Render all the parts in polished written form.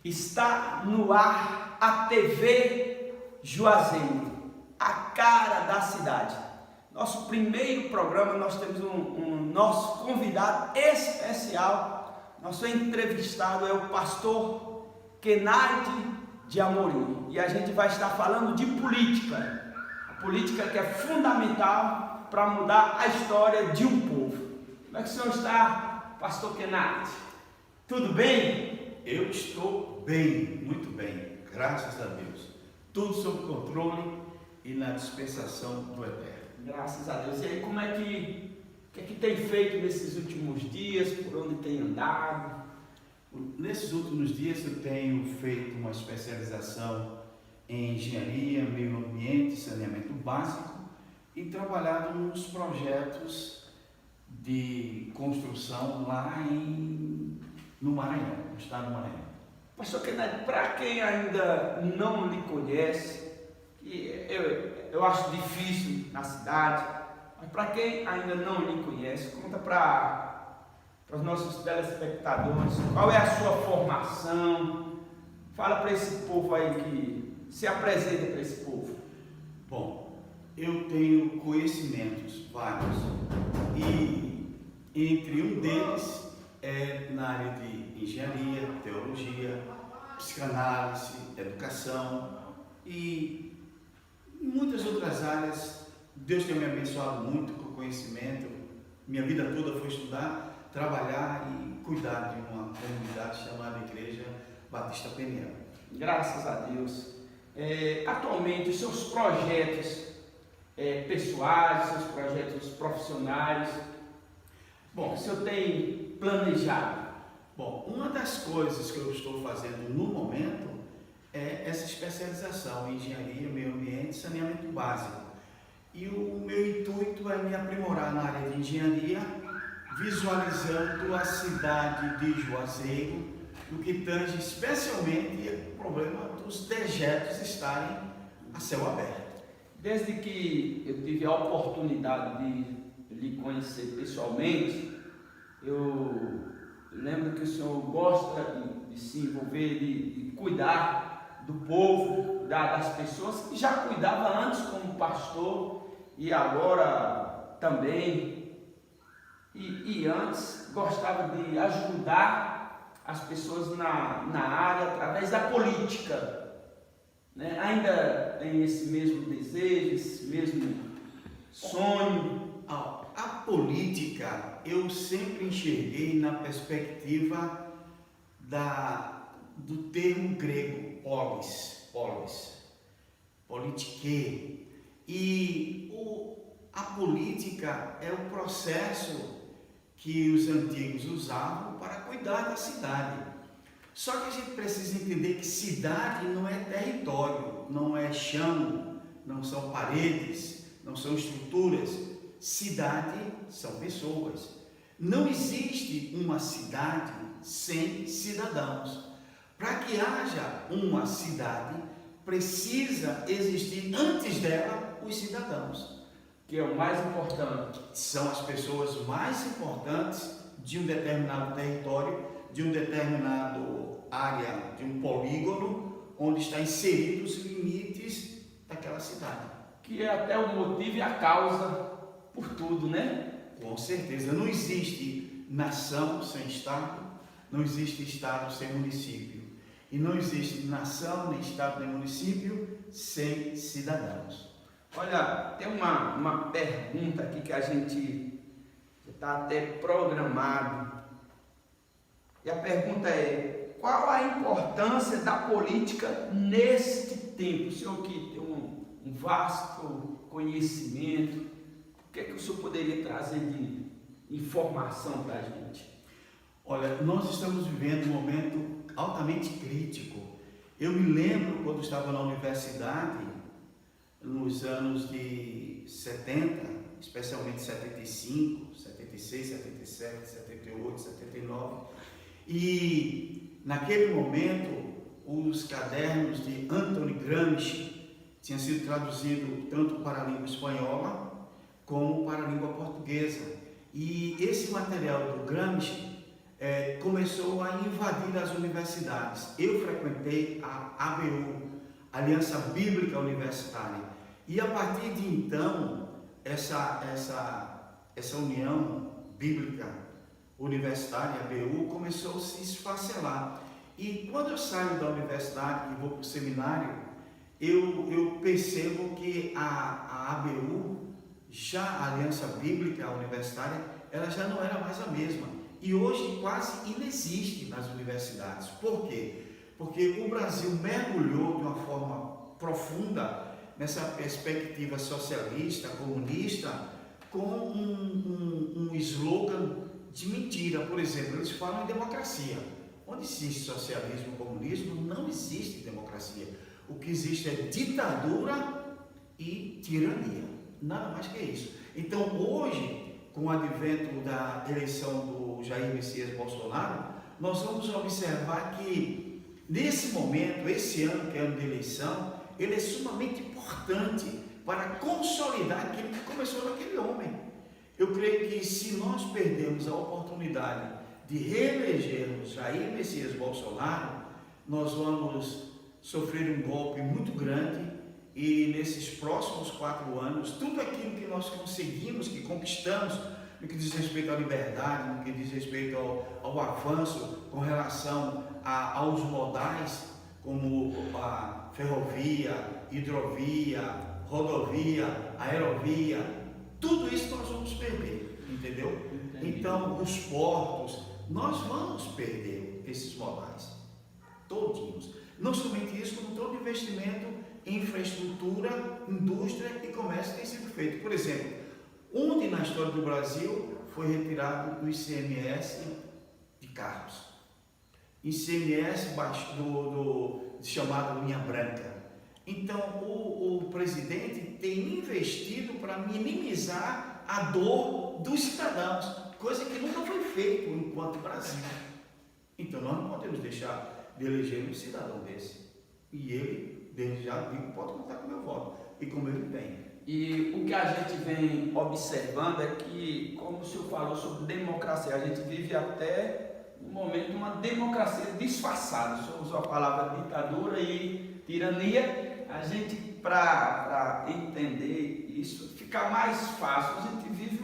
Está no ar a TV Juazeiro, a cara da cidade. Nosso primeiro programa, nós temos um nosso convidado especial. Nosso entrevistado é o pastor Kenaide de Amorim. E a gente vai estar falando de política. A política que é fundamental para mudar a história de um povo. Como é que o senhor está, pastor Kenaide? Tudo bem? Eu estou bem, muito bem, graças a Deus. Tudo sob controle e na dispensação do Eterno. Graças a Deus. E aí, como é que, o que é que tem feito nesses últimos dias? Por onde tem andado? Nesses últimos dias eu tenho feito uma especialização em engenharia, meio ambiente, saneamento básico e trabalhado nos projetos de construção lá no Maranhão, no estado do Maranhão. Pastor Kenaide, para quem ainda não lhe conhece, eu acho difícil na cidade, mas para quem ainda não lhe conhece, conta para os nossos telespectadores qual é a sua formação, fala para esse povo aí que se apresenta para esse povo. Bom, eu tenho conhecimentos vários e entre um deles é na área de engenharia, teologia, psicanálise, educação e muitas outras áreas. Deus tem me abençoado muito com conhecimento. Minha vida toda foi estudar, trabalhar e cuidar de uma comunidade chamada Igreja Batista Peniel. Graças a Deus. Atualmente, os seus projetos pessoais, seus projetos profissionais, bom, o senhor tem planejado? Bom, uma das coisas que eu estou fazendo no momento é essa especialização em engenharia, meio ambiente e saneamento básico. E o meu intuito é me aprimorar na área de engenharia, visualizando a cidade de Juazeiro, no que tange especialmente o problema dos dejetos estarem a céu aberto. Desde que eu tive a oportunidade de lhe conhecer pessoalmente, eu lembro que o senhor gosta de se envolver, de cuidar do povo, das pessoas, que já cuidava antes como pastor e agora também. E antes gostava de ajudar as pessoas na área através da política, né? Ainda tem esse mesmo desejo, esse mesmo sonho? A política eu sempre enxerguei na perspectiva do termo grego polis, politiquê. E a política é o processo que os antigos usavam para cuidar da cidade. Só que a gente precisa entender que cidade não é território, não é chão, não são paredes, não são estruturas. Cidade são pessoas. Não existe uma cidade sem cidadãos. Para que haja uma cidade, precisa existir antes dela os cidadãos. Que é o mais importante. São as pessoas mais importantes de um determinado território, de um determinado área, de um polígono, onde está inseridos os limites daquela cidade. Que é até o motivo e a causa por tudo, né? Com certeza. Não existe nação sem Estado, não existe Estado sem município. E não existe nação, nem Estado, nem município sem cidadãos. Olha, tem uma pergunta aqui que a gente está até programado. E a pergunta é: qual a importância da política neste tempo? O senhor que tem um vasto conhecimento, o que é que o senhor poderia trazer de informação para a gente? Olha, nós estamos vivendo um momento altamente crítico. Eu me lembro quando estava na universidade, nos anos de 70, especialmente 75, 76, 77, 78, 79, e naquele momento os cadernos de Anthony Gramsci tinham sido traduzidos tanto para a língua espanhola como para a língua portuguesa. E esse material do Gramsci começou a invadir as universidades. Eu frequentei a ABU, Aliança Bíblica Universitária, e a partir de então, essa união bíblica universitária, ABU, começou a se esfacelar. E quando eu saio da universidade e vou para o seminário, eu percebo que a ABU, já a Aliança Bíblica Universitária, ela já não era mais a mesma. E hoje quase inexiste nas universidades. Por quê? Porque o Brasil mergulhou de uma forma profunda nessa perspectiva socialista, comunista, com um slogan de mentira. Por exemplo, eles falam em democracia. Onde existe socialismo e comunismo, não existe democracia. O que existe é ditadura e tirania. Nada mais que isso. Então, hoje, com o advento da eleição do Jair Messias Bolsonaro, nós vamos observar que, nesse momento, esse ano, que é ano de eleição, ele é sumamente importante para consolidar aquilo que começou naquele homem. Eu creio que se nós perdermos a oportunidade de reelegermos Jair Messias Bolsonaro, nós vamos sofrer um golpe muito grande e nesses próximos 4 anos, tudo aquilo que nós conseguimos, que conquistamos, no que diz respeito à liberdade, no que diz respeito ao avanço com relação aos modais, como a ferrovia, hidrovia, rodovia, aerovia, tudo isso nós vamos perder, entendeu? Entendi. Então, os portos, nós vamos perder esses modais, todinhos. Não somente isso, como todo investimento em infraestrutura, indústria e comércio tem sido feito. Por exemplo, onde na história do Brasil foi retirado o ICMS de carros? ICMS chamado linha branca. Então, o presidente tem investido para minimizar a dor dos cidadãos, coisa que nunca foi feita enquanto Brasil. Então, nós não podemos deixar de eleger um cidadão desse. E ele, desde já digo, pode contar com o meu voto e com o meu empenho. E o que a gente vem observando é que, como o senhor falou sobre democracia, a gente vive até no momento uma democracia disfarçada. O senhor usou a palavra ditadura e tirania. A gente, para entender isso, fica mais fácil. A gente vive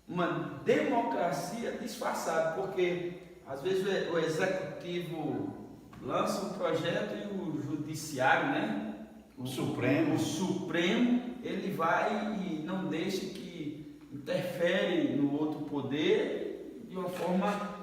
uma democracia disfarçada, porque às vezes o executivo lança um projeto e o judiciário, né? O Supremo, ele vai e não deixa que interfere no outro poder de uma forma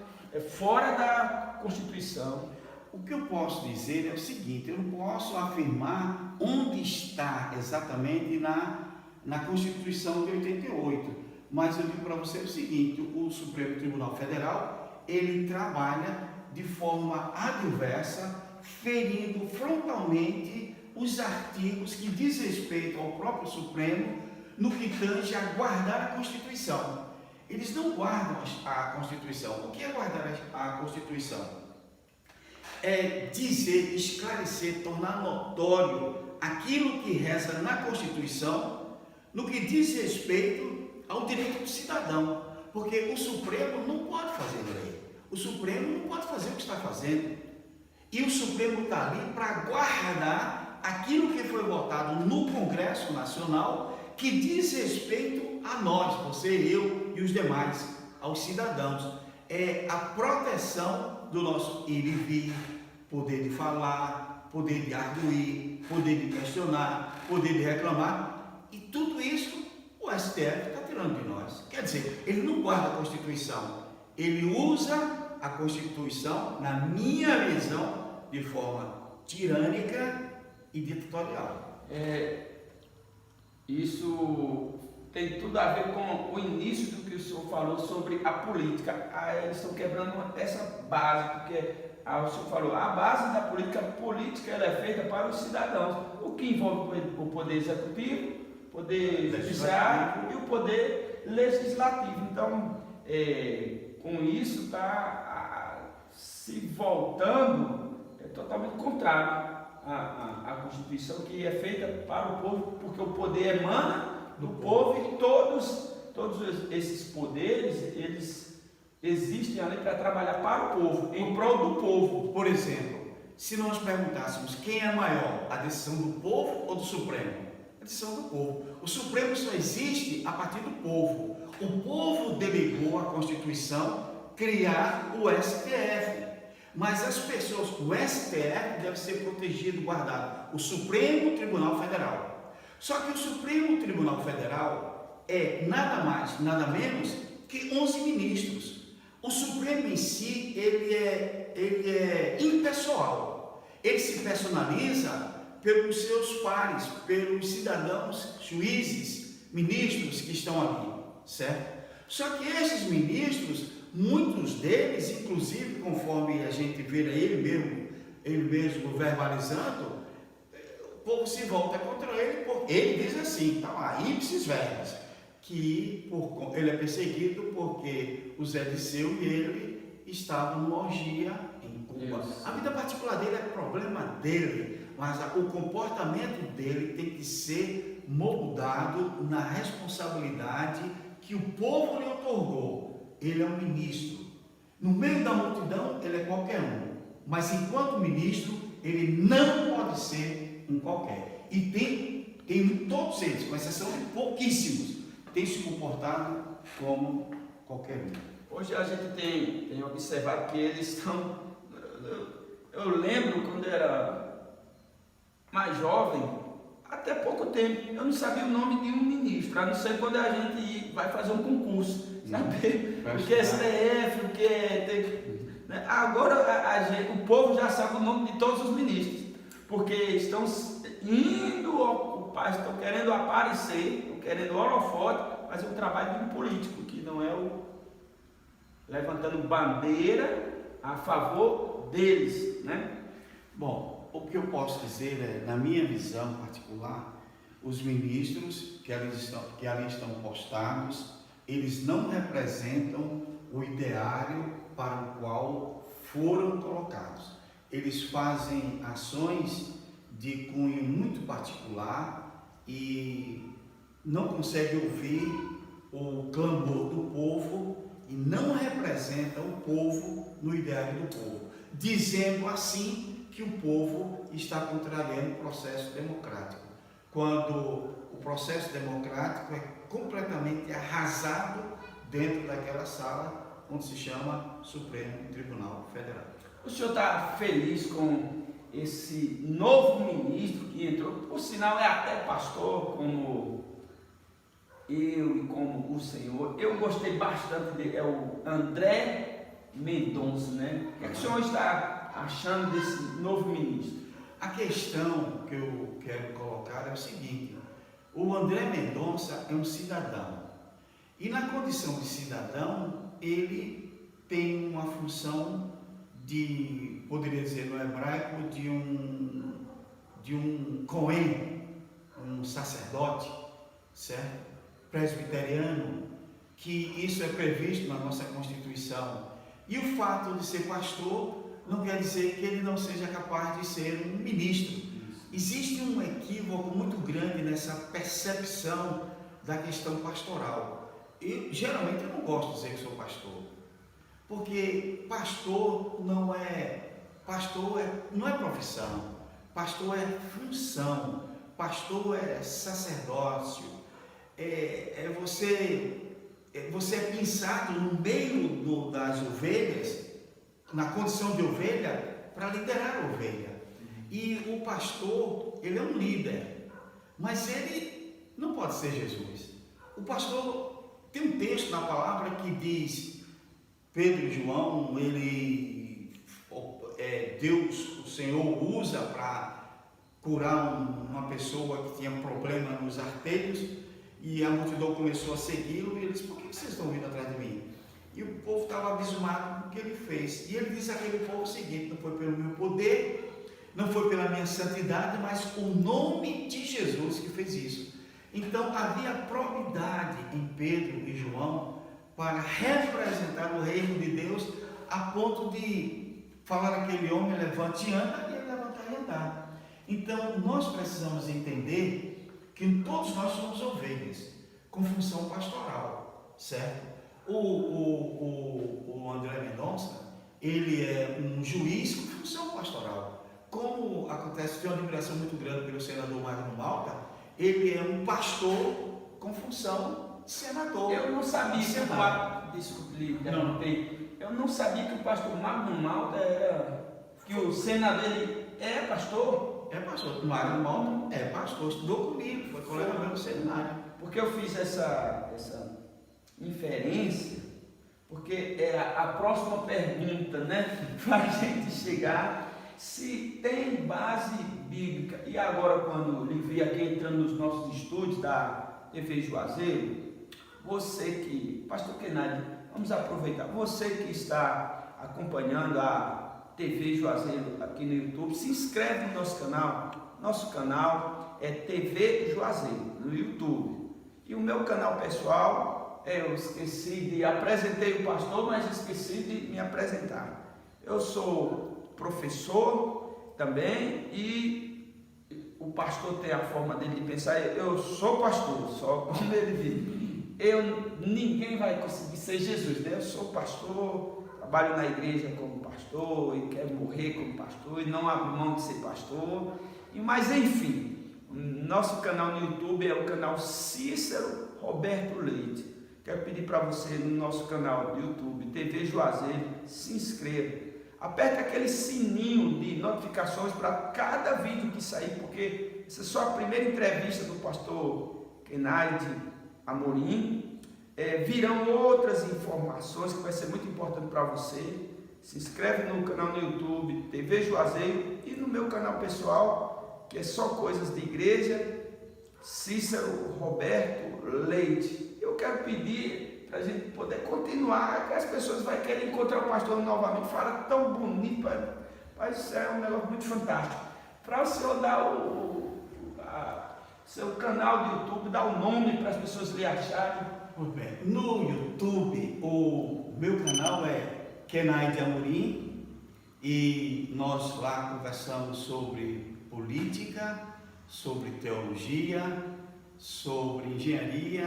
fora da Constituição. O que eu posso dizer é o seguinte: eu não posso afirmar onde está exatamente na Constituição de 88, mas eu digo para você o seguinte: o Supremo Tribunal Federal, ele trabalha de forma adversa, ferindo frontalmente os artigos que diz respeito ao próprio Supremo no que tange a guardar a Constituição. Eles não guardam a Constituição. O que é guardar a Constituição? É dizer, esclarecer, tornar notório aquilo que reza na Constituição no que diz respeito ao direito do cidadão. Porque o Supremo não pode fazer lei. O Supremo não pode fazer o que está fazendo. E o Supremo está ali para guardar aquilo que foi votado no Congresso Nacional, que diz respeito a nós, você, eu e os demais, aos cidadãos. É a proteção do nosso ir e vir, poder de falar, poder de arguir, poder de questionar, poder de reclamar. E tudo isso o STF está tirando de nós. Quer dizer, ele não guarda a Constituição, ele usa a Constituição, na minha visão, de forma tirânica e ditatorial. Isso tem tudo a ver com o início do que o senhor falou sobre a política. Eles estão quebrando essa base, porque o senhor falou, a base da política ela é feita para os cidadãos, o que envolve o poder executivo, o poder judiciário e o poder legislativo. Então, com isso está se voltando totalmente contrário à Constituição, que é feita para o povo, porque o poder emana do povo e todos esses poderes, eles existem ali para trabalhar para o povo, em prol do povo. Por exemplo, se nós perguntássemos quem é maior, a decisão do povo ou do Supremo? A decisão do povo. O Supremo só existe a partir do povo. O povo delegou à Constituição criar o STF. Mas as pessoas, o STF deve ser protegido, guardado. O Supremo Tribunal Federal. Só que o Supremo Tribunal Federal é nada mais, nada menos que 11 ministros. O Supremo em si, ele é impessoal. Ele se personaliza pelos seus pares, pelos cidadãos, juízes, ministros que estão ali, certo? Só que esses ministros, muitos deles, inclusive, conforme a gente vê ele mesmo verbalizando, o povo se volta contra ele, porque ele diz assim, tá lá, ipsis verbis, que ele é perseguido porque o Zé Disseu e ele estavam numa orgia em Cuba. Isso. A vida particular dele é problema dele, mas o comportamento dele tem que ser moldado na responsabilidade que o povo lhe otorgou. Ele é um ministro. No meio da multidão, ele é qualquer um. Mas enquanto ministro, ele não pode ser um qualquer. E tem todos eles, com exceção de pouquíssimos, tem se comportado como qualquer um. Hoje a gente tem observado que eles estão... Eu lembro quando era mais jovem, até pouco tempo, eu não sabia o nome de um ministro, a não ser quando a gente vai fazer um concurso, saber o que é STF, o que é... Né? Agora o povo já sabe o nome de todos os ministros, porque estão indo ocupar, estão querendo aparecer, estão querendo holofote, fazer um trabalho de um político, que não é o levantando bandeira a favor deles, né? Bom, o que eu posso dizer é, na minha visão particular, os ministros que ali estão postados, eles não representam o ideário para o qual foram colocados. Eles fazem ações de cunho muito particular e não conseguem ouvir o clamor do povo e não representam o povo no ideário do povo, dizendo assim que o povo está contrariando o processo democrático, quando o processo democrático é completamente arrasado dentro daquela sala onde se chama Supremo Tribunal Federal. O senhor está feliz com esse novo ministro que entrou? Por sinal, é até pastor, como eu e como o senhor. Eu gostei bastante dele, é o André Mendonça, né? O que o senhor está achando desse novo ministro? A questão que eu quero colocar é o seguinte: o André Mendonça é um cidadão, e na condição de cidadão, ele tem uma função de, poderia dizer no hebraico, de um Cohen, um sacerdote, certo? Presbiteriano, que isso é previsto na nossa Constituição. E o fato de ser pastor não quer dizer que ele não seja capaz de ser um ministro. Existe um equívoco muito grande nessa percepção da questão pastoral. Geralmente eu não gosto de dizer que sou pastor, porque pastor não é profissão, pastor é função, pastor é sacerdócio, você é pensado no meio das ovelhas, na condição de ovelha, para liderar a ovelha. E o pastor, ele é um líder, mas ele não pode ser Jesus. O pastor, tem um texto na palavra que diz, Pedro e João, Deus, o Senhor usa para curar uma pessoa que tinha problema nos artérios, e a multidão começou a segui-lo, e ele disse: por que vocês estão vindo atrás de mim? E o povo estava abismado com o que ele fez. E ele disse àquele povo o seguinte: não foi pelo meu poder, não foi pela minha santidade, mas o nome de Jesus que fez isso. Então havia probidade em Pedro e João para representar o reino de Deus, a ponto de falar aquele homem: levante e anda, e ele levantar e andar. Então nós precisamos entender que todos nós somos ovelhas com função pastoral, certo? O André Mendonça, ele é um juiz com função pastoral. Como acontece, tem uma admiração muito grande pelo senador Magno Malta, ele é um pastor com função de senador. Eu não sabia que eu não sabia que o pastor Magno Malta que o senador dele é pastor. É pastor. O Magno Malta é pastor, estudou comigo, foi colega meu no seminário. Porque eu fiz essa inferência, porque é a próxima pergunta, né? Para a gente chegar, se tem base bíblica. E agora, quando lhe vi aqui entrando nos nossos estúdios da TV Juazeiro, você que, pastor Kenai, vamos aproveitar, você que está acompanhando a TV Juazeiro aqui no YouTube, se inscreve no nosso canal. Nosso canal é TV Juazeiro no YouTube. E o meu canal pessoal, eu apresentei o pastor, mas esqueci de me apresentar. Eu sou professor também e o pastor tem a forma dele de pensar. Eu sou pastor, só como ele diz. Ninguém vai conseguir ser Jesus, né? Eu sou pastor, trabalho na igreja como pastor e quero morrer como pastor e não abro mão de ser pastor. Mas enfim, nosso canal no YouTube é o canal Cícero Roberto Leite. Quero pedir para você no nosso canal do YouTube, TV Juazeiro, se inscreva. Aperte aquele sininho de notificações para cada vídeo que sair, porque essa é só a primeira entrevista do pastor Kenaide Amorim. Virão outras informações que vai ser muito importante para você. Se inscreve no canal no YouTube, TV Juazeiro, e no meu canal pessoal, que é só coisas de igreja, Cícero Roberto Leite. Eu quero pedir para a gente poder continuar, que as pessoas vão querer encontrar o pastor novamente. Fala tão bonito, mas isso é um negócio muito fantástico. Para o senhor dar seu canal do YouTube, dar o nome para as pessoas lhe acharem. Muito bem. No YouTube, o meu canal é Kenaide Amorim e nós lá conversamos sobre política, sobre teologia, sobre engenharia,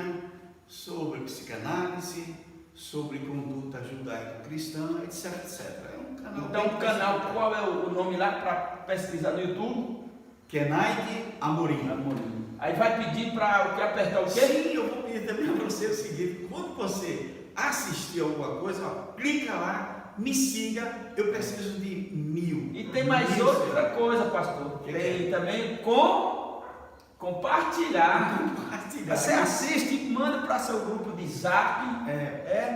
sobre psicanálise, sobre conduta judaico-cristã, etc, etc. É um canal. Então, o canal, qual é o nome lá para pesquisar no YouTube? Kenaide Amorim. Aí vai pedir para apertar o quê? Sim, eu vou pedir também para você o seguinte: quando você assistir alguma coisa, clica lá, me siga, eu preciso de 1000. E tem mais outra coisa, pastor. Tem também compartilhar. Você assiste e manda para seu grupo de zap.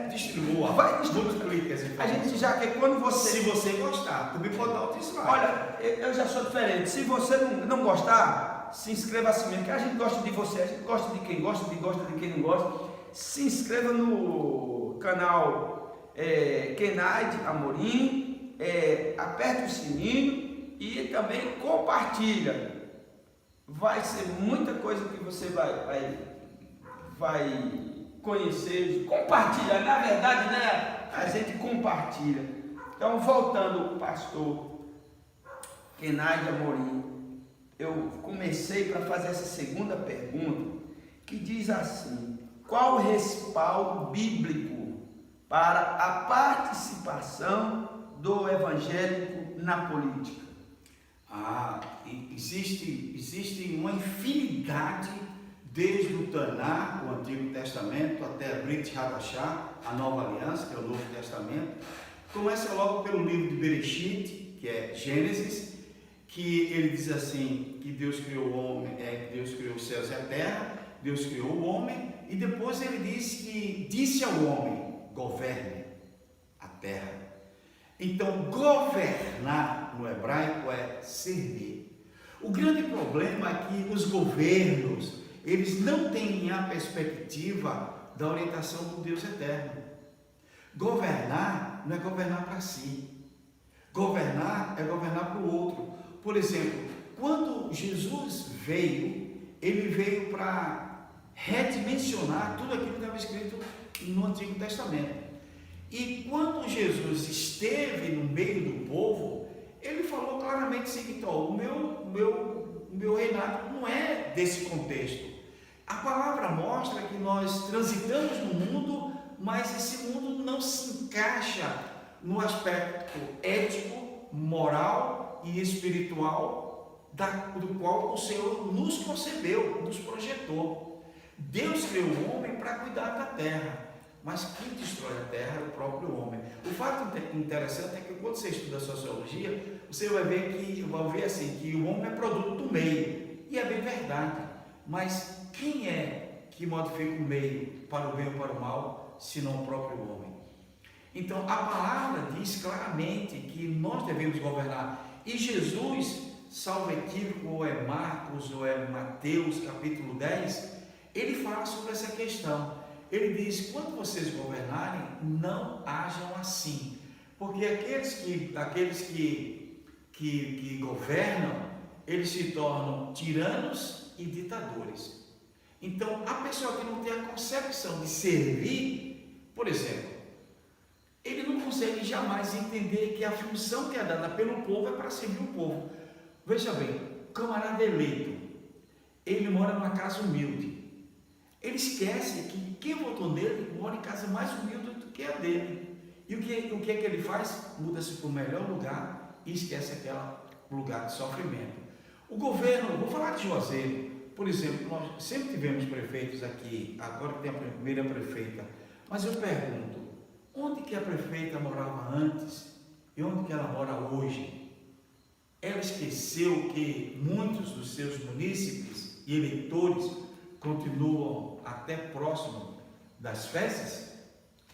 Distribua. Vai distribuir. A gente já quer quando você. Se você gostar, também pode dar outro dislike. Olha, eu já sou diferente. Se você não gostar, se inscreva assim mesmo, que a gente gosta de você, a gente gosta de quem gosta de quem não gosta. Se inscreva no canal Kenaide Amorim, aperte o sininho e também compartilha. Vai ser muita coisa que você vai conhecer, compartilha, na verdade, né? A gente compartilha. Então, voltando, pastor Kenaide Amorim, eu comecei para fazer essa segunda pergunta, que diz assim: qual o respaldo bíblico para a participação do evangélico na política? Existe uma infinidade, desde o Taná, o Antigo Testamento, até a Brit Hadashah, a Nova Aliança, que é o Novo Testamento. Começa logo pelo livro de Bereshit, que é Gênesis, que ele diz assim, que Deus criou o homem, Deus criou os céus e a terra, Deus criou o homem, e depois ele diz que disse ao homem: governe a terra. Então, governar no hebraico é servir. O grande problema é que os governos, eles não têm a perspectiva da orientação do Deus eterno. Governar não é governar para si. Governar é governar para o outro. Por exemplo, quando Jesus veio, ele veio para redimensionar tudo aquilo que estava escrito no Antigo Testamento. E quando Jesus esteve no meio do povo, ele falou claramente o seguinte: o meu reinado não é desse contexto. A palavra mostra que nós transitamos no mundo mas esse mundo não se encaixa no aspecto ético, moral e espiritual do qual o Senhor nos concebeu, nos projetou. Deus criou o homem para cuidar da terra, mas quem destrói a terra é o próprio homem. O fato interessante é que quando você estuda sociologia, você vai ver assim, que o homem é produto do meio, e é bem verdade, mas quem é que modifica o meio para o bem ou para o mal, senão o próprio homem? Então a palavra diz claramente que nós devemos governar, e Jesus, salvo equívoco, ou é Marcos ou é Mateus capítulo 10, ele fala sobre essa questão. Ele diz: quando vocês governarem, não hajam assim, porque aqueles que governam, eles se tornam tiranos e ditadores. Então, a pessoa que não tem a concepção de servir, por exemplo, ele não consegue jamais entender que a função que é dada pelo povo é para servir o povo. Veja bem, o camarada eleito, ele mora numa casa humilde. Ele esquece que quem votou nele mora em casa mais humilde do que a dele. E o que é que ele faz? Muda-se para o melhor lugar e esquece aquele lugar de sofrimento. O governo, vou falar de Juazeiro, por exemplo, nós sempre tivemos prefeitos aqui, agora tem a primeira prefeita, mas eu pergunto, onde que a prefeita morava antes e onde que ela mora hoje? Ela esqueceu que muitos dos seus munícipes e eleitores continuam até próximo das fezes?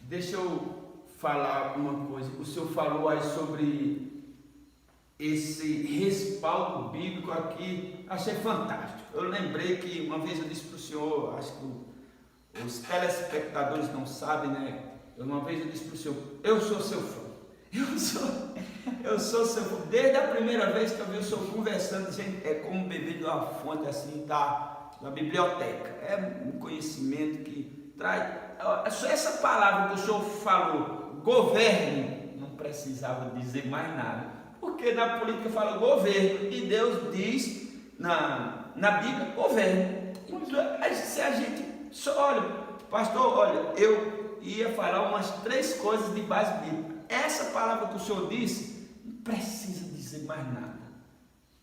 Deixa eu falar uma coisa. O senhor falou aí sobre esse respaldo bíblico aqui, achei fantástico. Eu lembrei que uma vez eu disse para o senhor, acho que os telespectadores não sabem, né? Uma vez eu disse para o senhor: eu sou seu fã. Eu sou seu fã. Desde a primeira vez que eu vi o senhor conversando, gente, é como beber de uma fonte assim da biblioteca. É um conhecimento que traz. Essa palavra que o senhor falou, governe, não precisava dizer mais nada, porque na política fala governo e Deus diz na Bíblia governo. Então, se a gente só olha, pastor, olha, eu ia falar umas 3 coisas de base bíblica. Essa palavra que o senhor disse, não precisa dizer mais nada.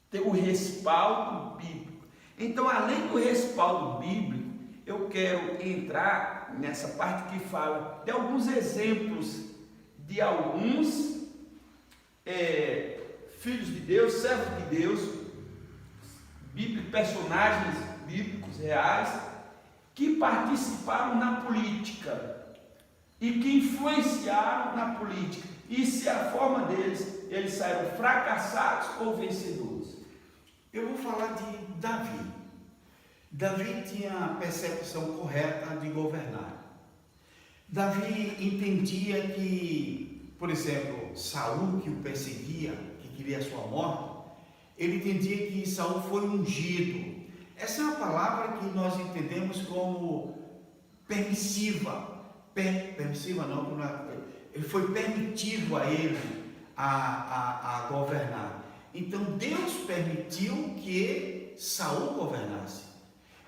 Tem o respaldo bíblico. Então, além do respaldo bíblico, eu quero entrar nessa parte que fala de alguns exemplos de alguns filhos de Deus, servos de Deus, personagens bíblicos reais, que participaram na política e que influenciaram na política. E se a forma deles, eles saíram fracassados ou vencedores. Eu vou falar de Davi. Davi tinha a percepção correta de governar. Davi entendia que, por exemplo, Saul, que o perseguia, que queria a sua morte, ele entendia que Saul foi ungido. Essa é uma palavra que nós entendemos como permissiva. Permissiva não, ele foi permitido a ele a governar. Então Deus permitiu que Saul governasse.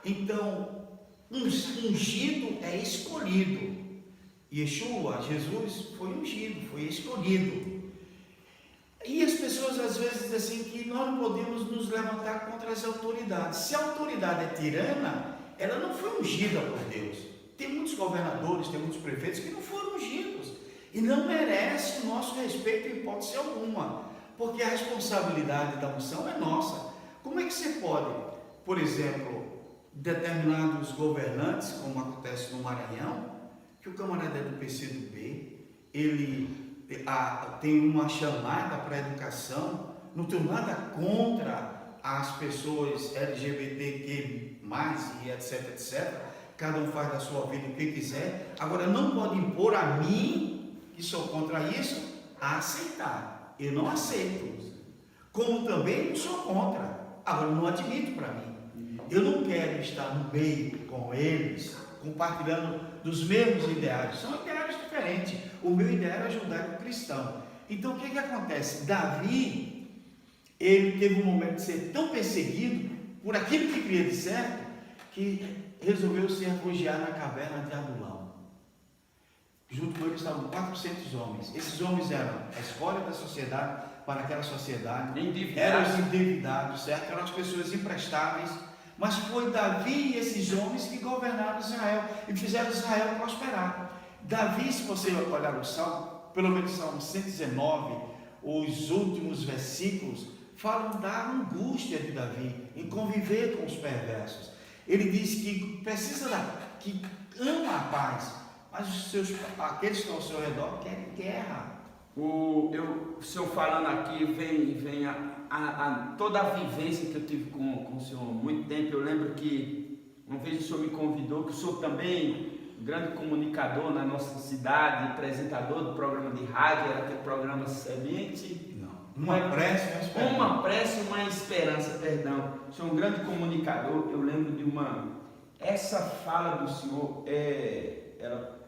Então, ungido é escolhido. Yeshua, Jesus, foi ungido, foi escolhido. E as pessoas às vezes dizem assim que nós não podemos nos levantar contra as autoridades. Se a autoridade é tirana, ela não foi ungida por Deus. Tem muitos governadores, tem muitos prefeitos que não foram ungidos e não merecem o nosso respeito em hipótese alguma, porque a responsabilidade da unção é nossa. Como é que você pode, por exemplo, determinados governantes, como acontece no Maranhão, que o camarada é do PCdoB, ele tem uma chamada para a educação, não tenho nada contra as pessoas LGBTQ+, e etc, etc, cada um faz da sua vida o que quiser, agora não pode impor a mim, que sou contra isso, a aceitar. Eu não aceito, como também não sou contra, agora não admito para mim. Eu não quero estar no meio com eles, compartilhando dos mesmos ideais. São ideais diferentes. O meu ideal é judaico-cristão. Então, o que acontece? Davi, ele teve um momento de ser tão perseguido por aquilo que queria de certo, que resolveu se refugiar na caverna de Adulão. Junto com eles estavam 400 homens. Esses homens eram a escolha da sociedade para aquela sociedade. Eram os endividados, certo? Eram as pessoas imprestáveis. Mas foi Davi e esses homens que governaram Israel e fizeram Israel prosperar. Davi, se você olhar o Salmo, pelo menos o Salmo 119, os últimos versículos, falam da angústia de Davi em conviver com os perversos. Ele diz que que ama a paz, mas aqueles que estão ao seu redor querem guerra. O senhor falando aqui, vem toda a vivência que eu tive com o senhor há muito tempo. Eu lembro que uma vez o senhor me convidou, que o senhor também, grande comunicador na nossa cidade, apresentador do programa de rádio, era aquele programa Semente. Uma prece e uma esperança. O senhor é um grande comunicador. Eu lembro de essa fala do senhor, ela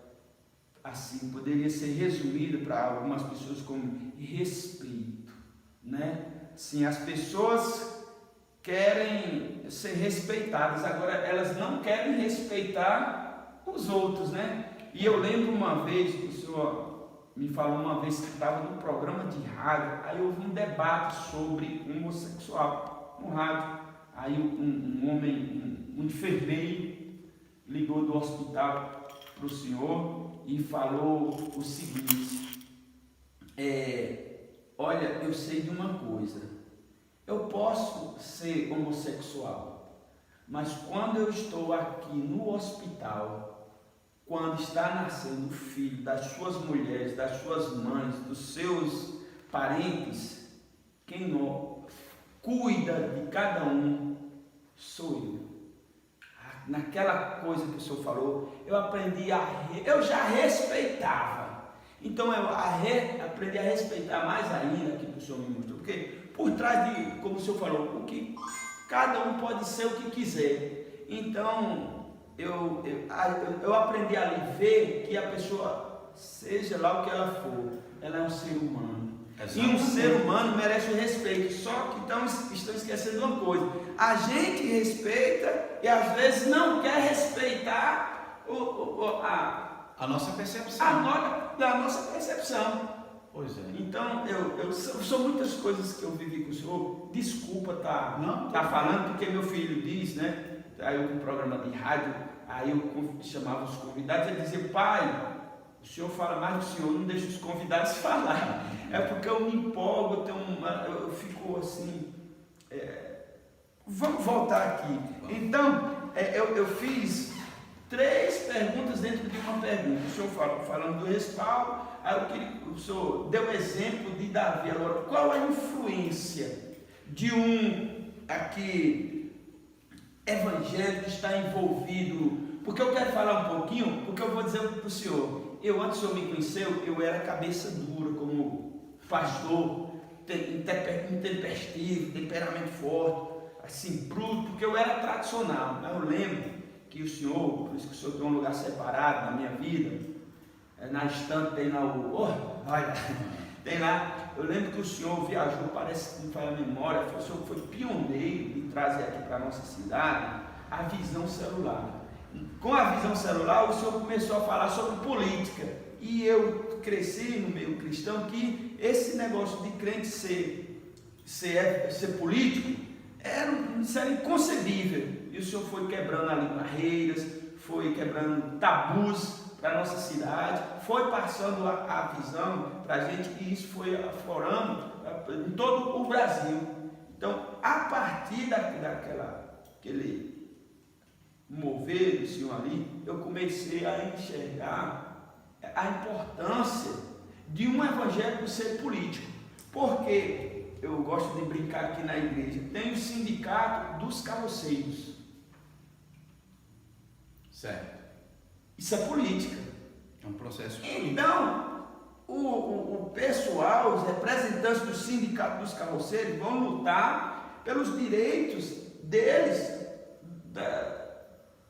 assim, poderia ser resumida para algumas pessoas como respeito, né? Sim, as pessoas querem ser respeitadas, agora elas não querem respeitar os outros, né? E eu lembro uma vez que o senhor me falou uma vez que estava num programa de rádio, aí houve um debate sobre homossexual no rádio. Aí um homem, um enfermeiro, ligou do hospital para o senhor e falou o seguinte: olha, eu sei de uma coisa, eu posso ser homossexual, mas quando eu estou aqui no hospital, quando está nascendo o filho das suas mulheres, das suas mães, dos seus parentes, quem cuida de cada um sou eu. Naquela coisa que o senhor falou, eu aprendi eu já respeitava, então eu aprendi a respeitar mais ainda aquilo que o senhor me mostrou, porque por trás de, como o senhor falou, o que cada um pode ser o que quiser. Então eu aprendi a ver que a pessoa, seja lá o que ela for, ela é um ser humano. E um ser humano merece o respeito. Só que estão esquecendo uma coisa: a gente respeita e às vezes não quer respeitar a nossa percepção. A nossa percepção. Pois é. Então, são muitas coisas que eu vivi com o senhor. Desculpa tá falando, porque meu filho diz, né? Aí eu com um programa de rádio, aí eu chamava os convidados e ele dizia: pai, o senhor fala mais do senhor, não deixa os convidados falar. É porque eu me empolgo, eu fico assim. Vamos voltar aqui. Então, eu fiz 3 perguntas dentro de uma pergunta. O senhor falando do respaldo, aí eu queria que o senhor deu o exemplo de Davi. Agora, qual a influência de aqui evangélico está envolvido? Porque eu quero falar um pouquinho, porque eu vou dizer para o senhor. Antes do senhor me conheceu, eu era cabeça dura como pastor, intempestivo, temperamento forte, assim, bruto, porque eu era tradicional. Mas eu lembro que o senhor, por isso que o senhor tem um lugar separado na minha vida, na estante tem lá tem lá. Eu lembro que o senhor viajou, parece que não faz a memória, o senhor foi pioneiro de trazer aqui para a nossa cidade a visão celular. Com a visão celular, o senhor começou a falar sobre política. E eu cresci no meio cristão que esse negócio de crente ser político era inconcebível. E o senhor foi quebrando ali barreiras, foi quebrando tabus para a nossa cidade, foi passando a visão para a gente, e isso foi aflorando em todo o Brasil. Então, a partir daquele mover do senhor ali, eu comecei a enxergar a importância de um evangélico ser político. Porque eu gosto de brincar aqui na igreja, tem o sindicato dos carroceiros. Certo. Isso é política. É um processo político. Então, o pessoal, os representantes do sindicato dos carroceiros vão lutar pelos direitos deles,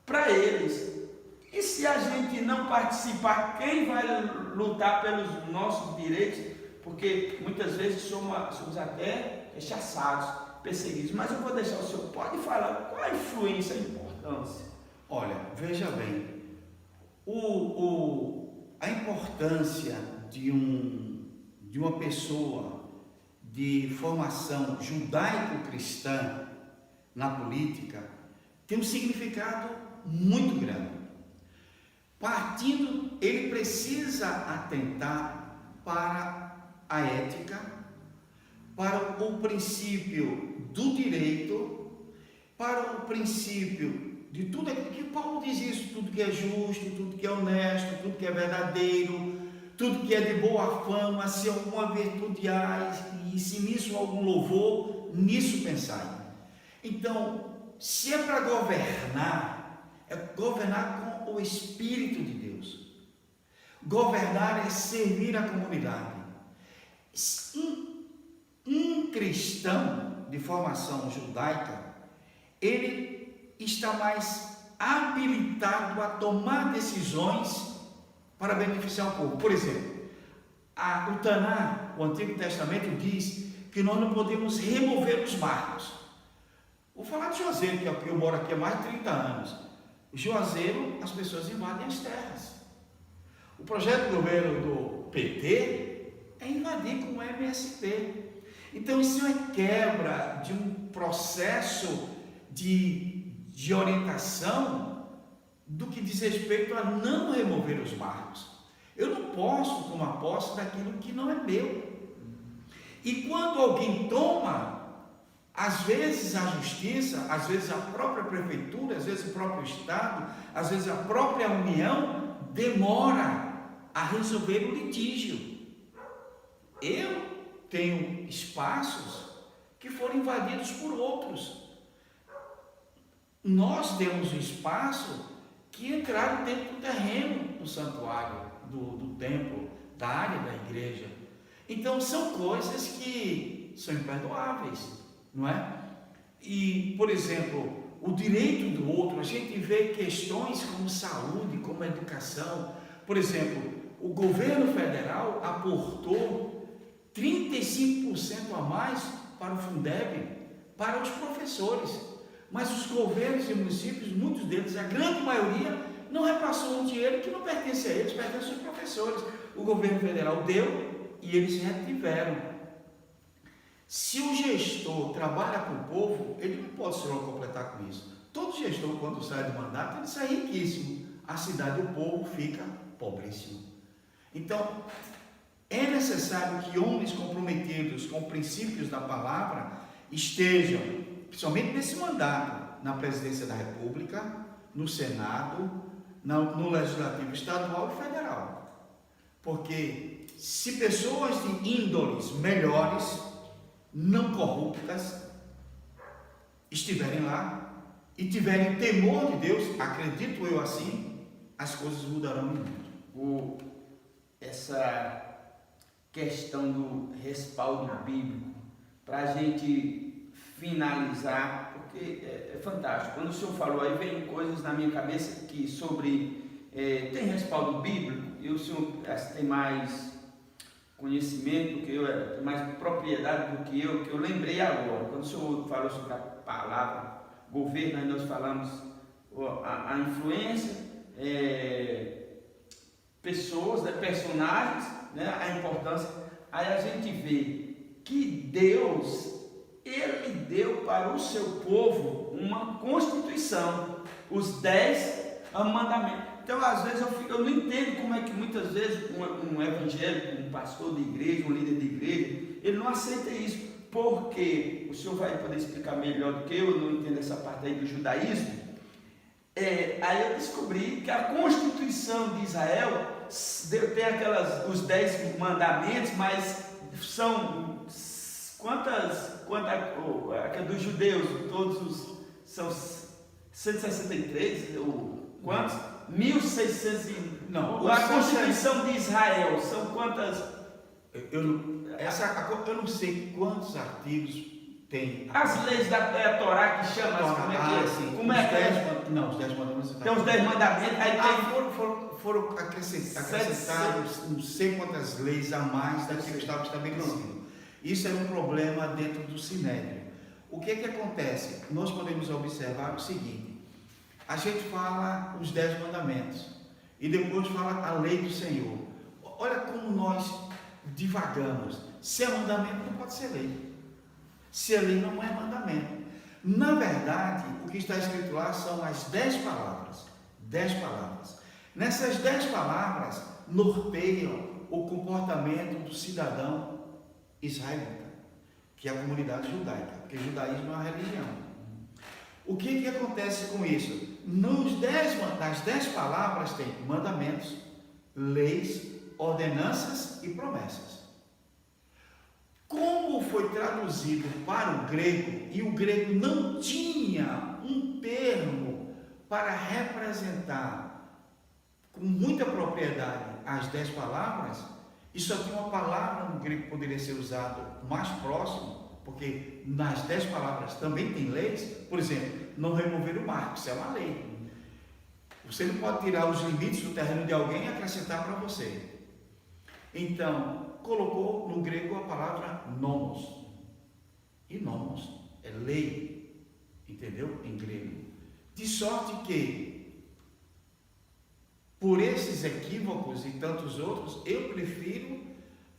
para eles. E se a gente não participar, quem vai lutar pelos nossos direitos? Porque muitas vezes somos até rechaçados, perseguidos. Mas eu vou deixar o senhor, pode falar qual a influência, a importância. Olha, veja bem, a importância de uma pessoa de formação judaico-cristã na política tem um significado muito grande. Partindo, ele precisa atentar para a ética, para o princípio do direito, para o princípio de tudo aquilo que Paulo diz isso, tudo que é justo, tudo que é honesto, tudo que é verdadeiro, tudo que é de boa fama, se alguma virtude há, e se nisso algum louvor, nisso pensai. Então, se é para governar, é governar com o Espírito de Deus. Governar é servir a comunidade. Um cristão de formação judaica, ele está mais habilitado a tomar decisões para beneficiar o povo. Por exemplo, o Taná, o Antigo Testamento, diz que nós não podemos remover os marcos. Vou falar de Juazeiro, que eu moro aqui há mais de 30 anos. Juazeiro, as pessoas invadem as terras. O projeto do governo do PT é invadir com o MST. Então isso é quebra de um processo de orientação do que diz respeito a não remover os marcos. Eu não posso tomar posse daquilo que não é meu. E quando alguém toma, às vezes a justiça, às vezes a própria prefeitura, às vezes o próprio estado, às vezes a própria União demora a resolver o litígio. Eu tenho espaços que foram invadidos por outros. Nós temos um espaço que entraram dentro do terreno do santuário, do templo, da área da igreja. Então são coisas que são imperdoáveis, não é? E, por exemplo, o direito do outro, a gente vê questões como saúde, como educação. Por exemplo, o governo federal aportou 35% a mais para o Fundeb, para os professores. Mas os governos e municípios, muitos deles, a grande maioria, não repassou um dinheiro que não pertence a eles, pertence aos professores. O governo federal deu e eles retiveram. Se o gestor trabalha com o povo, ele não pode se completar com isso. Todo gestor, quando sai do mandato, ele sai riquíssimo. A cidade, o povo, fica pobríssimo. Então, é necessário que homens comprometidos com princípios da palavra estejam, principalmente nesse mandato, na presidência da República, no Senado, no Legislativo Estadual e Federal. Porque se pessoas de índoles melhores, não corruptas, estiverem lá e tiverem temor de Deus, acredito eu assim, as coisas mudarão muito. Essa questão do respaldo bíblico, para a gente finalizar, porque é fantástico. Quando o senhor falou aí, vem coisas na minha cabeça que sobre tem respaldo bíblico, e o senhor tem mais conhecimento do que eu, tem mais propriedade do que eu lembrei agora. Quando o senhor falou sobre a palavra governo, aí nós falamos a influência, pessoas, né, personagens, né, a importância. Aí a gente vê que Deus, Ele deu para o seu povo uma constituição, os 10 mandamentos. Então, às vezes, eu não entendo como é que muitas vezes um evangélico, um pastor de igreja, um líder de igreja, ele não aceita isso, porque o senhor vai poder explicar melhor do que eu não entendo essa parte aí do judaísmo. Aí eu descobri que a Constituição de Israel tem os 10 mandamentos, mas são a dos judeus, todos são 163, ou quantos? 1600 não. A Constituição de Israel são quantas? Eu não sei quantos artigos tem. As leis da Torá que chama, como é que é? Sim. Como é que é? Os 10 mandamentos. Tem os 10 mandamentos, aí foram acrescentados não sei quantas leis a mais daquilo que estava estabelecido. Isso era um problema dentro do Sinédrio. O que acontece? Nós podemos observar o seguinte: a gente fala os 10 mandamentos, E depois fala a lei do Senhor. Olha como nós divagamos. Se é mandamento, não pode ser lei. Se é lei, não é mandamento. Na verdade, o que está escrito lá são as 10 palavras. 10 palavras. Nessas 10 palavras, norteiam o comportamento do cidadão israelita, que é a comunidade judaica, porque o judaísmo é uma religião. O que acontece com isso? Nas 10 palavras tem mandamentos, leis, ordenanças e promessas. Como foi traduzido para o grego, e o grego não tinha um termo para representar com muita propriedade as 10 palavras, e só tinha uma palavra no grego que poderia ser usado mais próximo, porque nas 10 palavras também tem leis. Por exemplo, não remover o marco, isso é uma lei. Você não pode tirar os limites do terreno de alguém e acrescentar para você. Então, colocou no grego a palavra nomos. E nomos é lei, entendeu? Em grego. De sorte que, por esses equívocos e tantos outros, eu prefiro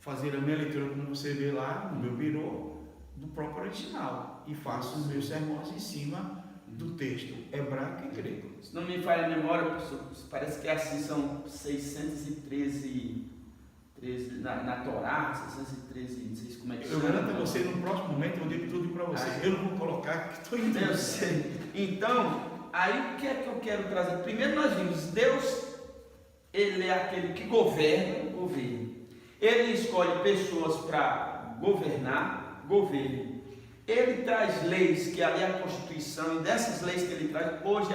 fazer a minha leitura, como você vê lá no meu birô, do próprio original, e faço os meus sermões em cima do texto hebraico e grego. Se não me falha a memória, professor, parece que assim são 613 na Torá, 613, não sei como é que chama. Eu garanto a você, no próximo momento, eu digo tudo para você. Eu não vou colocar, que estou indo. Eu sei. Então, aí o que é que eu quero trazer? Primeiro nós vimos, Deus, Ele é aquele que governa o governo. Ele escolhe pessoas para governar, governo. Ele traz leis, que ali é a Constituição, e dessas leis que ele traz, hoje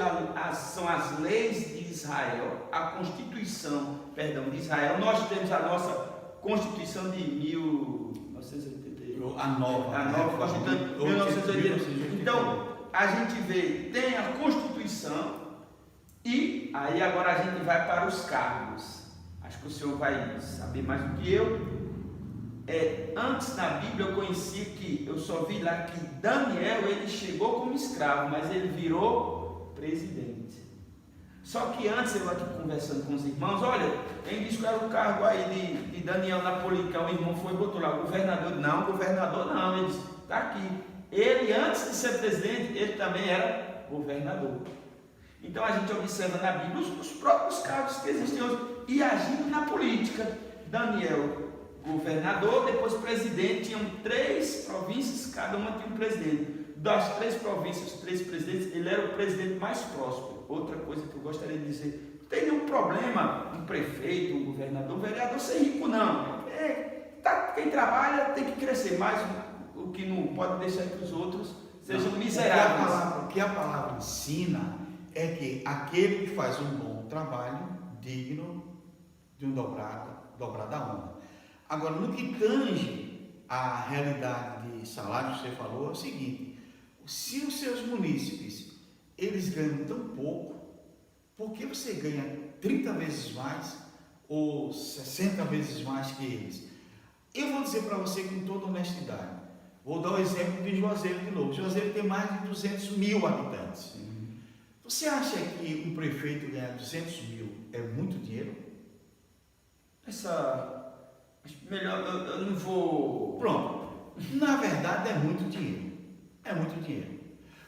são as leis de Israel, a Constituição, de Israel. Nós temos a nossa Constituição de 1988. A nova Constituição de 1988. Então, a gente vê, tem a Constituição, e aí agora a gente vai para os cargos. Acho que o senhor vai saber mais do que eu. Antes na Bíblia eu conhecia que, eu só vi lá que Daniel, ele chegou como escravo, mas ele virou presidente. Só que antes, eu aqui conversando com os irmãos, olha, quem disse que era o cargo aí de Daniel Napolitano, o irmão foi e botou lá, governador não, ele disse, está aqui. Ele, antes de ser presidente, ele também era governador. Então a gente observa na Bíblia os próprios cargos que existem hoje, e agindo na política. Daniel, governador, depois presidente, tinham 3 províncias, cada uma tinha um presidente. Das 3 províncias, 3 presidentes, ele era o presidente mais próspero. Outra coisa que eu gostaria de dizer, não tem nenhum problema um prefeito, um governador, um vereador ser rico, não. Quem trabalha tem que crescer, mas o que não pode deixar que os outros sejam miseráveis. O que a palavra ensina é que aquele que faz um bom trabalho, digno de um dobrada honra. Agora, no que tange a realidade de salário que você falou, é o seguinte: se os seus munícipes, eles ganham tão pouco, por que você ganha 30 vezes mais ou 60 vezes mais que eles? Eu vou dizer para você com toda honestidade, vou dar o exemplo de Juazeiro de novo. Juazeiro tem mais de 200 mil habitantes. Você acha que um prefeito ganhar 200 mil é muito dinheiro? Melhor, eu não vou... Pronto. Na verdade é muito dinheiro. É muito dinheiro.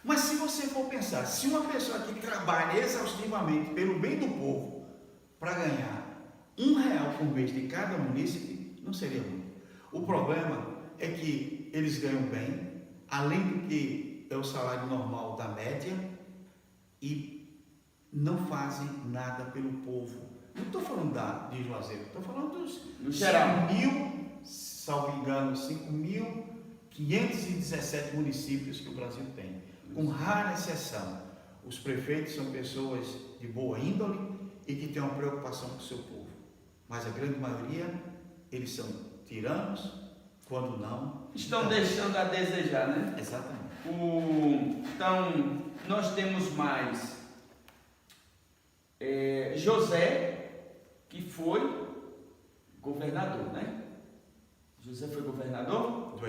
Mas se você for pensar, se uma pessoa que trabalha exaustivamente pelo bem do povo para ganhar R$1 por mês de cada munícipe, não seria muito. O problema é que eles ganham bem, além do que é o salário normal da média, e não fazem nada pelo povo. Não estou falando de Juazeiro, estou falando dos 5.000, salvo engano, 5.517 municípios que o Brasil tem, com rara exceção. Os prefeitos são pessoas de boa índole e que têm uma preocupação com o seu povo, mas a grande maioria, eles são tiranos, quando não... Estão deixando a desejar, né? Exatamente. Então, nós temos mais José, que foi governador, né? José foi governador do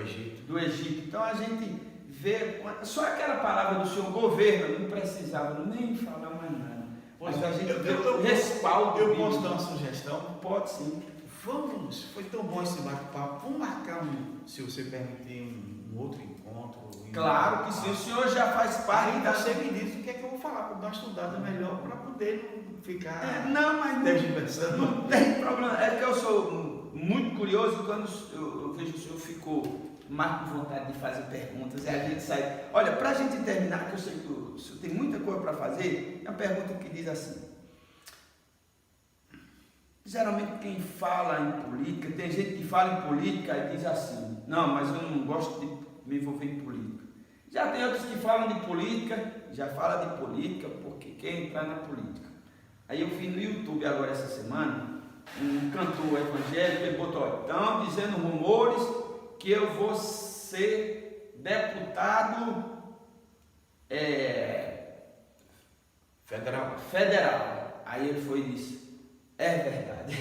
Egito. Então a gente vê, só aquela palavra do Senhor, governo, não precisava nem falar mais nada. Mas a gente eu respaldo. Eu posso dar uma sugestão? Pode sim. Vamos, foi tão bom esse bate-papo. Vamos marcar, se você permitir, um outro encontro. Claro que sim, o senhor já faz parte Aí da. você me diz o que é que eu vou falar, para dar uma estudada melhor, para poder não ficar. Não, mas tergiversando. não tem problema. É que eu sou muito curioso quando eu vejo que o senhor ficou mais com vontade de fazer perguntas e a gente sai. Olha, para a gente terminar, que eu sei que o senhor tem muita coisa para fazer, é uma pergunta que diz assim. Geralmente quem fala em política, tem gente que fala em política e diz assim, não, mas eu não gosto de me envolver em política. Já tem outros que falam de política, já fala de política porque quer entrar na política. Aí eu vi no YouTube agora essa semana, um cantor evangélico, ele botou, estão dizendo rumores que eu vou ser deputado federal. Aí ele foi e disse, é verdade.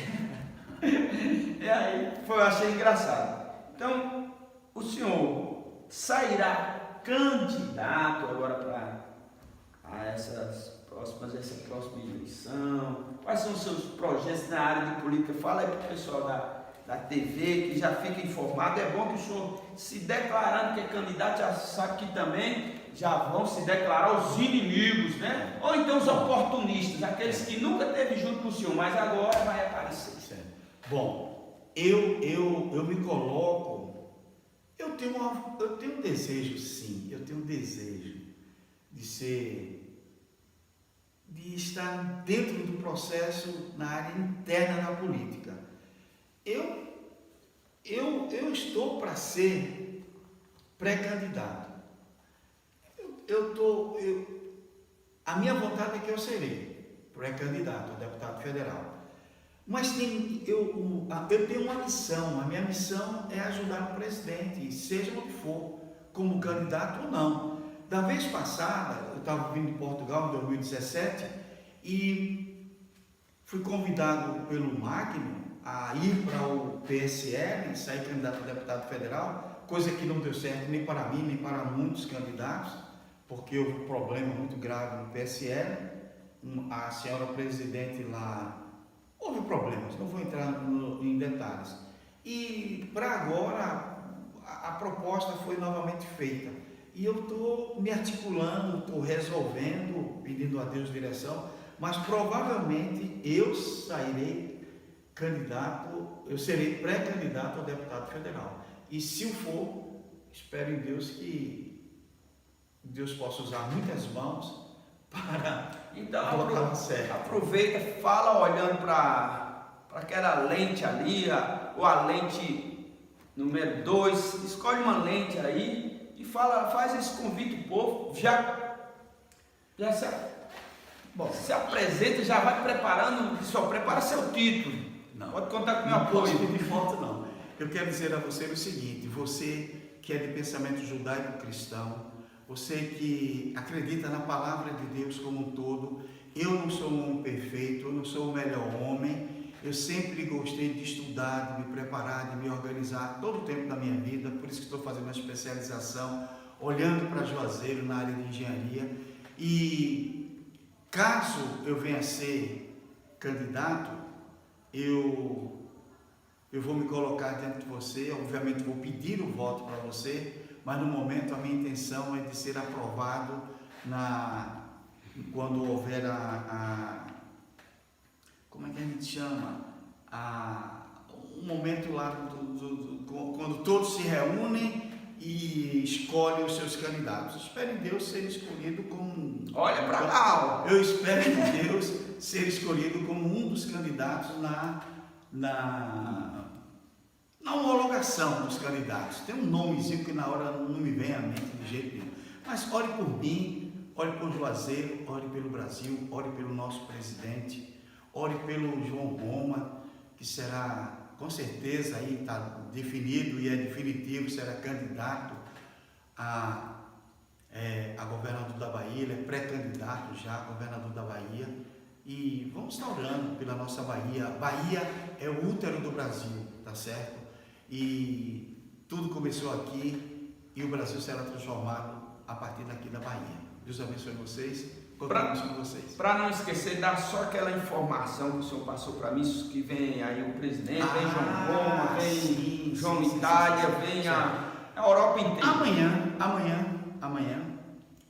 E aí eu achei engraçado. Então, o senhor sairá candidato agora para essa próxima eleição? Quais são os seus projetos na área de política? Fala aí para o pessoal da TV que já fica informado. É bom que o senhor, se declarando que é candidato, já sabe que também já vão se declarar os inimigos, né? Ou então os oportunistas, aqueles que nunca esteve junto com o senhor, mas agora vai aparecer. Certo. Bom, eu me coloco, eu tenho um desejo, sim, eu tenho um desejo de estar dentro do processo na área interna da política. Eu estou para ser pré-candidato. A minha vontade é que eu serei pré-candidato a deputado federal. Mas eu tenho uma missão. A minha missão é ajudar o presidente, seja onde for, como candidato ou não. Da vez passada, eu estava vindo de Portugal em 2017 e fui convidado pelo Magno a ir para o PSL, sair candidato a deputado federal, coisa que não deu certo nem para mim, nem para muitos candidatos, porque houve um problema muito grave no PSL. A senhora presidente lá, houve problemas, não vou entrar em detalhes. E para agora, a proposta foi novamente feita. E eu estou me articulando, estou resolvendo, pedindo a Deus direção, mas provavelmente eu serei pré-candidato a deputado federal. E se eu for, espero em Deus que Deus possa usar muitas mãos para botar certo. Aproveita, fala olhando para aquela lente ali, ou a lente número 2, escolhe uma lente aí e faz esse convite ao povo, já se apresenta, já vai preparando, só prepara seu título. Não, pode contar com meu apoio. Não apoio. posso pedir foto, não. Eu quero dizer a você o seguinte, você que é de pensamento judaico-cristão, você que acredita na palavra de Deus como um todo, eu não sou um homem perfeito, eu não sou o melhor homem, eu sempre gostei de estudar, de me preparar, de me organizar todo o tempo da minha vida, por isso que estou fazendo uma especialização, olhando para Juazeiro na área de engenharia. E caso eu venha a ser candidato, eu vou me colocar diante de você, obviamente vou pedir o voto para você, mas no momento a minha intenção é de ser aprovado quando houver como é que a gente chama? Um momento lá quando todos se reúnem e escolhem os seus candidatos. Espero em Deus ser escolhido como... Olha para lá! Eu espero em Deus ser escolhido como um dos candidatos na homologação dos candidatos. Tem um nomezinho que na hora não me vem à mente de jeito nenhum. Mas ore por mim, ore por Juazeiro, ore pelo Brasil, ore pelo nosso presidente, ore pelo João Roma, que será, com certeza, aí está definido e é definitivo, será candidato a governador da Bahia, ele é pré-candidato já a governador da Bahia. E vamos estar orando pela nossa Bahia. A Bahia é o útero do Brasil, tá certo? E tudo começou aqui e o Brasil será transformado a partir daqui da Bahia. Deus abençoe vocês. contamos com vocês. Para não esquecer, dá só aquela informação que o senhor passou para mim, que vem aí o presidente, vem João Roma, vem João Itália, vem a Europa inteira. Amanhã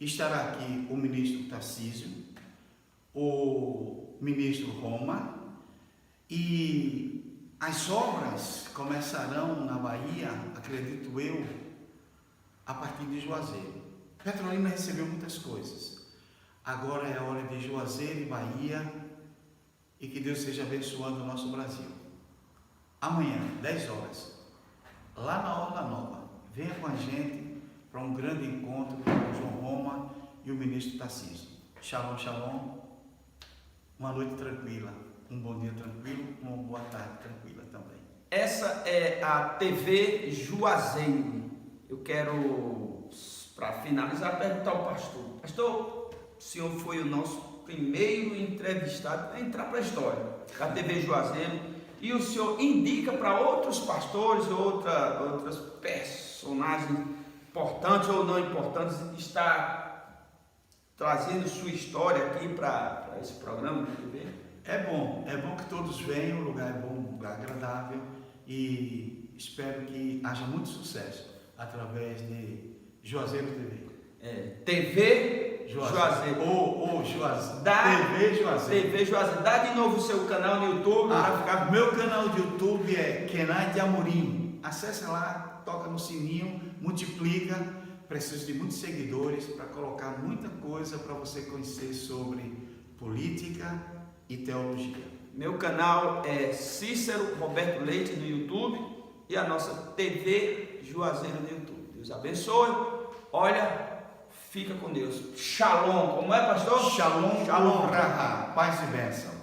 estará aqui o ministro Tarcísio, o ministro Roma, e as obras começarão na Bahia, acredito eu, a partir de Juazeiro. Petrolina recebeu muitas coisas. Agora é a hora de Juazeiro e Bahia, e que Deus esteja abençoando o nosso Brasil. Amanhã, 10 horas, lá na Orla Nova, venha com a gente para um grande encontro com o João Roma e o ministro Tarcísio. Shalom, shalom. Uma noite tranquila, um bom dia tranquilo, uma boa tarde tranquila também. Essa é a TV Juazeiro. Eu quero, para finalizar, perguntar ao pastor. Pastor, o senhor foi o nosso primeiro entrevistado a entrar para a história da TV Juazeiro, e o senhor indica para outros pastores, outras personagens importantes ou não importantes, estar trazendo sua história aqui para esse programa de TV? É bom que todos venham, o lugar é bom, um lugar agradável, e espero que haja muito sucesso através de Juazeiro TV. TV Juazeiro. Juazeiro. TV Juazeiro. TV Juazeiro. Dá de novo o seu canal no YouTube. Meu canal de YouTube é Kenai de Amorim. Acesse lá, toca no sininho, multiplica. Preciso de muitos seguidores para colocar muita coisa para você conhecer sobre política e teologia. Meu canal é Cícero Roberto Leite no YouTube e a nossa TV Juazeiro no YouTube. Deus abençoe. Olha, fica com Deus. Shalom. Como é, pastor? Shalom, Shalom. Paz e bênção.